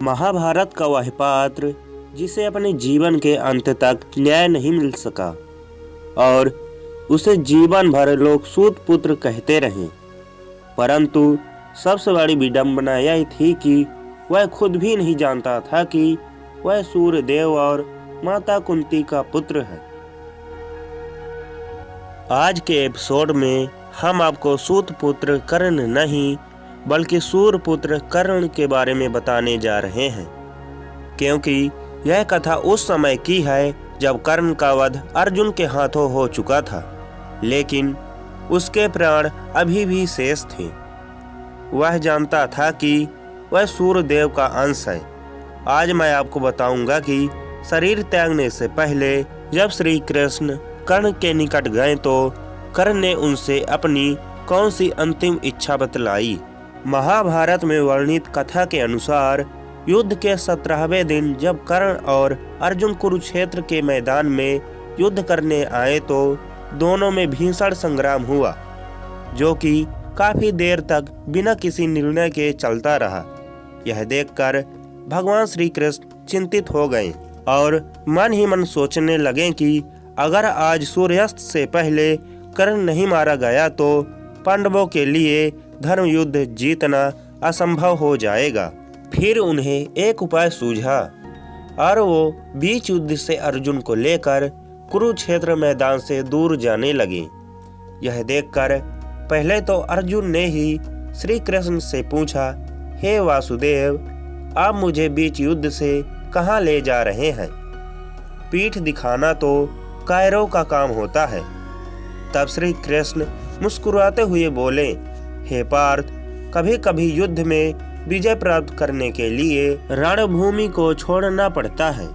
महाभारत का वह पात्र जिसे अपने जीवन के अंत तक न्याय नहीं मिल सका और उसे जीवन भर लोग सूत पुत्र कहते रहे, परंतु सबसे बड़ी विडंबना यह थी कि वह खुद भी नहीं जानता था कि वह सूर्यदेव और माता कुंती का पुत्र है। आज के एपिसोड में हम आपको सूत पुत्र कर्ण नहीं बल्कि सूर्य पुत्र कर्ण के बारे में बताने जा रहे हैं, क्योंकि यह कथा उस समय की है जब कर्ण का वध अर्जुन के हाथों हो चुका था, लेकिन उसके प्राण अभी भी शेष थे। वह जानता था कि वह सूर्यदेव का अंश है। आज मैं आपको बताऊंगा कि शरीर त्यागने से पहले जब श्री कृष्ण कर्ण के निकट गए तो कर्ण ने उनसे अपनी कौन सी अंतिम इच्छा बतलाई। महाभारत में वर्णित कथा के अनुसार युद्ध के 17वें दिन जब कर्ण और अर्जुन कुरुक्षेत्र के मैदान में युद्ध करने आए तो दोनों में भीषण संग्राम हुआ, जो कि काफी देर तक बिना किसी निर्णय के चलता रहा। यह देखकर भगवान श्री कृष्ण चिंतित हो गए और मन ही मन सोचने लगे कि अगर आज सूर्यास्त से पहले कर्ण नहीं मारा गया तो पांडवों के लिए धर्म युद्ध जीतना असंभव हो जाएगा। फिर उन्हें एक उपाय सूझा और वो बीच युद्ध से अर्जुन को लेकर कुरुक्षेत्र मैदान से दूर जाने लगे। यह देखकर पहले तो अर्जुन ने ही श्री कृष्ण से पूछा, हे वासुदेव, आप मुझे बीच युद्ध से कहाँ ले जा रहे हैं? पीठ दिखाना तो कायरों का काम होता है। तब श्री कृष्ण मुस्कुराते हुए बोले, हे पार्थ, कभी कभी युद्ध में विजय प्राप्त करने के लिए रणभूमि को छोड़ना पड़ता है,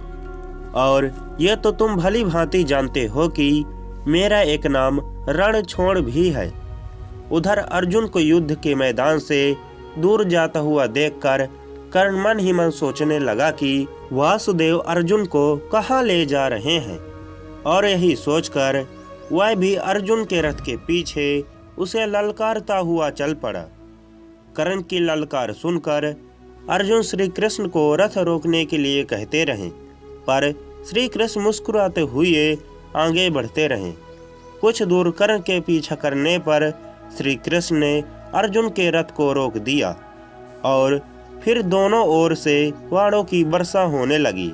और ये तो तुम भली भांति जानते हो कि मेरा एक नाम रणछोड़ भी है। उधर अर्जुन को युद्ध के मैदान से दूर जाता हुआ देखकर कर्ण मन ही मन सोचने लगा कि वासुदेव अर्जुन को कहाँ ले जा रहे हैं, और यही सोचकर वह भी अर्जुन के रथ के पीछे उसे ललकारता हुआ चल पड़ा। कर्ण की ललकार सुनकर अर्जुन श्री कृष्ण को रथ रोकने के लिए कहते रहे, पर श्री कृष्ण मुस्कुराते हुए आगे बढ़ते रहे। कुछ दूर कर्ण के पीछा करने पर श्री कृष्ण ने अर्जुन के रथ को रोक दिया और फिर दोनों ओर से वाणों की वर्षा होने लगी।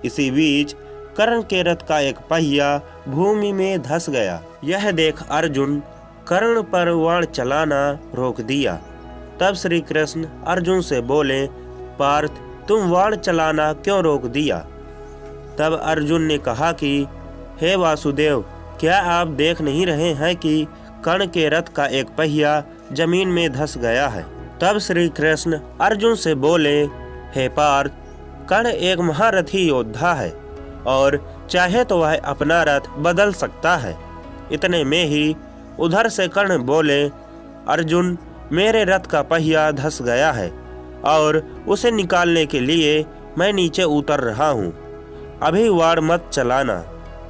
इसी बीच कर्ण के रथ का एक पहिया भूमि में धंस गया। यह देख अर्जुन कर्ण पर वाण चलाना रोक दिया। तब श्री कृष्ण अर्जुन से बोले, पार्थ, तुम वाण चलाना क्यों रोक दिया? तब अर्जुन ने कहा कि हे वासुदेव, क्या आप देख नहीं रहे हैं कि कर्ण के रथ का एक पहिया जमीन में धंस गया है? तब श्री कृष्ण अर्जुन से बोले, हे पार्थ, कर्ण एक महारथी योद्धा है और चाहे तो वह अपना रथ बदल सकता है। इतने में ही उधर से कर्ण बोले, अर्जुन, मेरे रथ का पहिया धंस गया है और उसे निकालने के लिए मैं नीचे उतर रहा हूँ। अभी वार मत चलाना।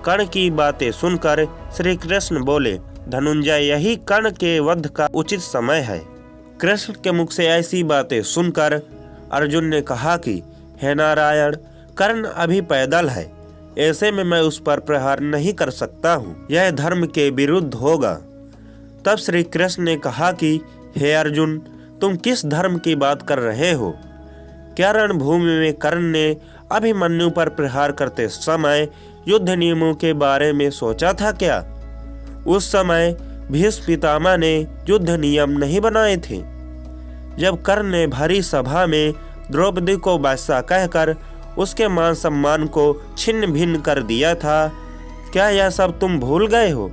कर्ण की बातें सुनकर श्री कृष्ण बोले, धनुंजय, यही कर्ण के वध का उचित समय है। कृष्ण के मुख से ऐसी बातें सुनकर अर्जुन ने कहा कि हे नारायण, कर्ण अभी पैदल है, ऐसे में मैं उस पर प्रहार नहीं कर सकता हूँ, यह धर्म के विरुद्ध होगा। तब श्री कृष्ण ने कहा कि हे अर्जुन, तुम किस धर्म की बात कर रहे हो? क्या रणभूमि में कर्ण ने अभिमन्यु पर प्रहार करते समय युद्ध नियमों के बारे में सोचा था क्या? उस समय भीष्म पितामह ने युद्ध नियम नहीं बनाए थे। जब कर्ण ने भरी सभा में द्रौपदी को बादशाह कहकर उसके मान सम्मान को छिन्न भिन्न कर दिया था, क्या यह सब तुम भूल गए हो?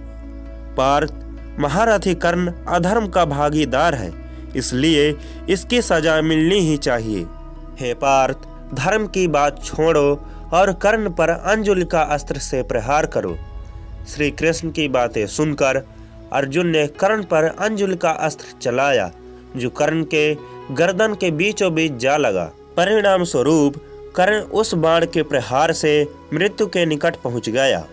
पार्थ, महारथी कर्ण अधर्म का भागीदार है, इसलिए इसकी सजा मिलनी ही चाहिए। हे पार्थ, धर्म की बात छोड़ो और कर्ण पर अंजलि का अस्त्र से प्रहार करो। श्री कृष्ण की बातें सुनकर अर्जुन ने कर्ण पर अंजलि का अस्त्र चलाया, जो कर्ण के गर्दन के बीचों बीच जा लगा। परिणाम स्वरूप कर्ण उस बाण के प्रहार से मृत्यु के निकट पहुंच गया।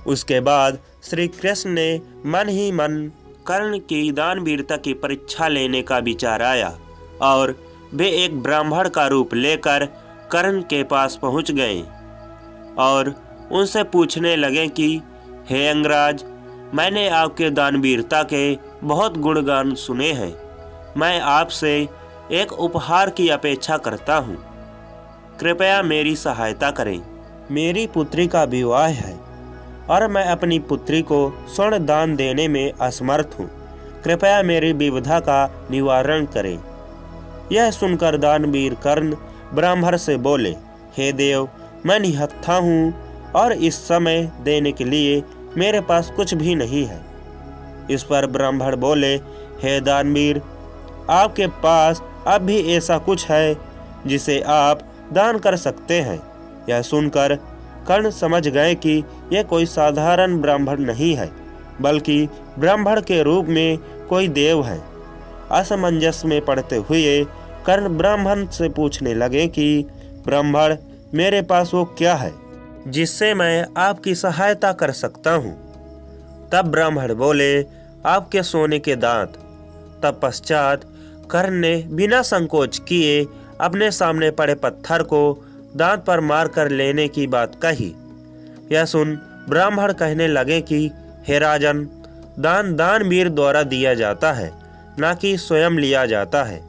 उसके बाद श्री कृष्ण ने मन ही मन कर्ण की दानवीरता की परीक्षा लेने का विचार आया और वे एक ब्राह्मण का रूप लेकर कर्ण के पास पहुंच गए और उनसे पूछने लगे कि हे अंगराज, मैंने आपके दानवीरता के बहुत गुणगान सुने हैं। मैं आपसे एक उपहार की अपेक्षा करता हूँ। कृपया मेरी सहायता करें। मेरी पुत्री का विवाह है और मैं अपनी पुत्री को स्वर्ण दान देने में असमर्थ हूँ। कृपया मेरी विवधा का निवारण करें। यह सुनकर दानवीर कर्ण ब्राह्मण से बोले, हे देव, मैं निहत्था हूँ और इस समय देने के लिए मेरे पास कुछ भी नहीं है। इस पर ब्राह्मण बोले, हे दानवीर, आपके पास अब भी ऐसा कुछ है जिसे आप दान कर सकते हैं। यह सुनकर कर्ण समझ गए कि यह कोई साधारण ब्राह्मण नहीं है, बल्कि ब्राह्मण के रूप में कोई देव है। असमंजस में पड़ते हुए कर्ण ब्राह्मण से पूछने लगे कि ब्राह्मण, मेरे पास वो क्या है जिससे मैं आपकी सहायता कर सकता हूँ? तब ब्राह्मण बोले, आपके सोने के दांत। तब पश्चात कर्ण ने बिना संकोच किए अपने सामने पड़े पत्थर को दांत पर मार कर लेने की बात कही। यह सुन ब्राह्मण कहने लगे कि हे राजन, दान दानवीर द्वारा दिया जाता है, ना कि स्वयं लिया जाता है।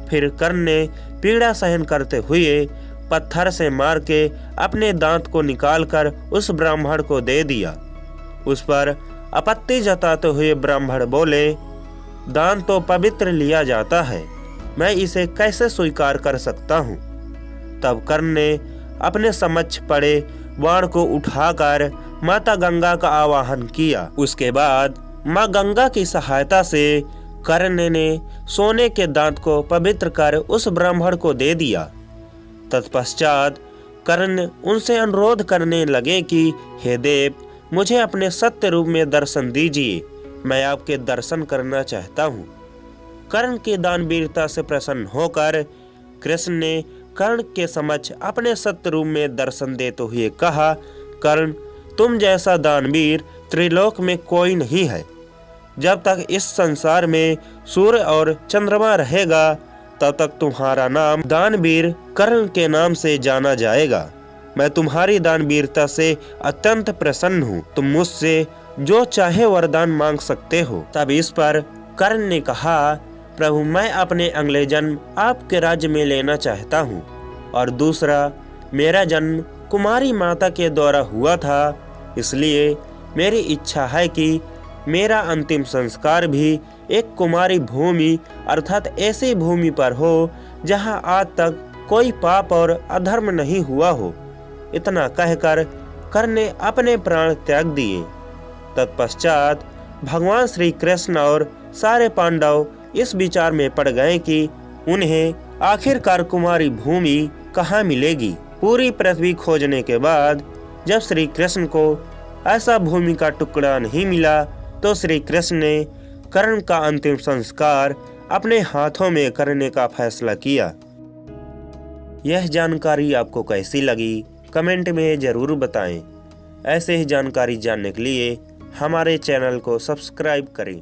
फिर कर्ण ने पीड़ा सहन करते हुए पत्थर से मार के अपने दांत को निकालकर उस ब्राह्मण को दे दिया। उस पर आपत्ति जताते हुए ब्राह्मण बोले, दान तो पवित्र लिया जाता है, मैं इसे कैसे स्वीकार कर सकता हूँ? तब कर्ण ने अपने समक्ष पड़े बाण को उठाकर माता गंगा का आवाहन किया। उसके बाद माँ गंगा की सहायता से कर्ण ने सोने के दांत को पवित्र कर उस ब्राह्मण को दे दिया। तत्पश्चात कर्ण उनसे अनुरोध करने लगे कि हे देव, मुझे अपने सत्य रूप में दर्शन दीजिए, मैं आपके दर्शन करना चाहता हूँ। कर्ण की दानवीरता से प्रसन्न होकर कृष्ण ने कर्ण के समक्ष अपने सत्य रूप में दर्शन देते हुए कहा, कर्ण, तुम जैसा दानवीर त्रिलोक में कोई नहीं है। जब तक इस संसार में सूर्य और चंद्रमा रहेगा, तब तक तुम्हारा नाम दानवीर कर्ण के नाम से जाना जाएगा। मैं तुम्हारी दानवीरता से अत्यंत प्रसन्न हूँ। तुम मुझसे जो चाहे वरदान मांग सकते हो। तब इस पर कर्ण ने कहा, प्रभु, मैं अपने अगले जन्म आपके राज्य में लेना चाहता हूँ, और दूसरा, मेरा जन्म कुमारी माता के द्वारा हुआ था, इसलिए मेरी इच्छा है कि मेरा अंतिम संस्कार भी एक कुमारी भूमि अर्थात ऐसी भूमि पर हो जहाँ आज तक कोई पाप और अधर्म नहीं हुआ हो। इतना कहकर कर्ण ने अपने प्राण त्याग दिए। तत्पश्चात भगवान श्री कृष्ण और सारे पांडव इस विचार में पड़ गए कि उन्हें आखिरकार कुमारी भूमि कहाँ मिलेगी। पूरी पृथ्वी खोजने के बाद जब श्री कृष्ण को ऐसा भूमि का टुकड़ा नहीं मिला, तो श्री कृष्ण ने कर्ण का अंतिम संस्कार अपने हाथों में करने का फैसला किया। यह जानकारी आपको कैसी लगी, कमेंट में जरूर बताएं। ऐसे ही जानकारी जानने के लिए हमारे चैनल को सब्सक्राइब करें।